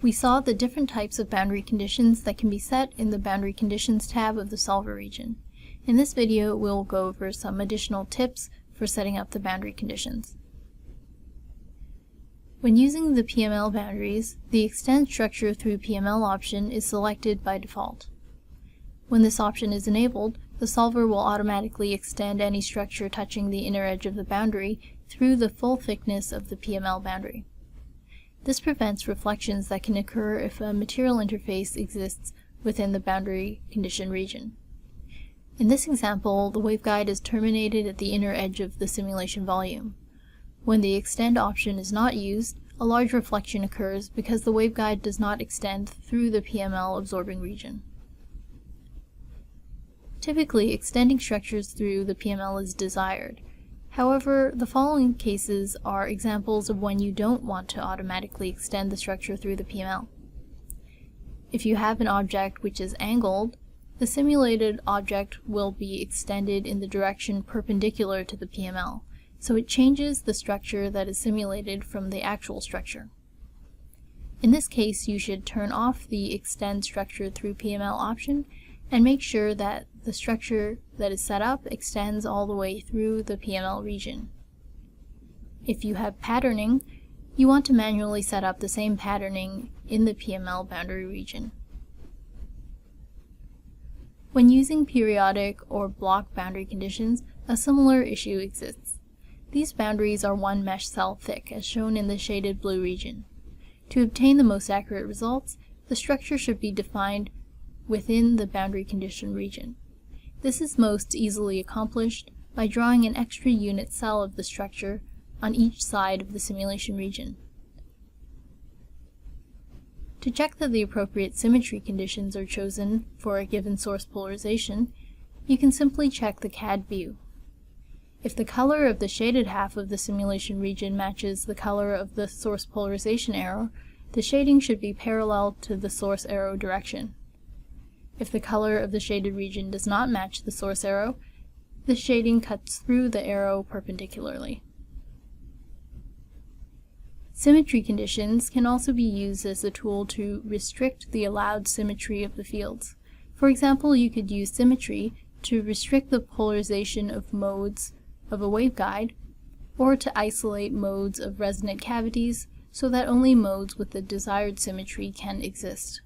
We saw the different types of boundary conditions that can be set in the Boundary Conditions tab of the Solver region. In this video, we'll go over some additional tips for setting up the boundary conditions. When using the PML boundaries, the Extend Structure through PML option is selected by default. When this option is enabled, the solver will automatically extend any structure touching the inner edge of the boundary through the full thickness of the PML boundary. This prevents reflections that can occur if a material interface exists within the boundary condition region. In this example, the waveguide is terminated at the inner edge of the simulation volume. When the Extend option is not used, a large reflection occurs because the waveguide does not extend through the PML absorbing region. Typically, extending structures through the PML is desired. However, the following cases are examples of when you don't want to automatically extend the structure through the PML. If you have an object which is angled, the simulated object will be extended in the direction perpendicular to the PML, so it changes the structure that is simulated from the actual structure. In this case, you should turn off the Extend Structure through PML option and make sure that the structure that is set up extends all the way through the PML region. If you have patterning, you want to manually set up the same patterning in the PML boundary region. When using periodic or block boundary conditions, a similar issue exists. These boundaries are one mesh cell thick, as shown in the shaded blue region. To obtain the most accurate results, the structure should be defined within the boundary condition region. This is most easily accomplished by drawing an extra unit cell of the structure on each side of the simulation region. To check that the appropriate symmetry conditions are chosen for a given source polarization, you can simply check the CAD view. If the color of the shaded half of the simulation region matches the color of the source polarization arrow, the shading should be parallel to the source arrow direction. If the color of the shaded region does not match the source arrow, the shading cuts through the arrow perpendicularly. Symmetry conditions can also be used as a tool to restrict the allowed symmetry of the fields. For example, you could use symmetry to restrict the polarization of modes of a waveguide, or to isolate modes of resonant cavities so that only modes with the desired symmetry can exist.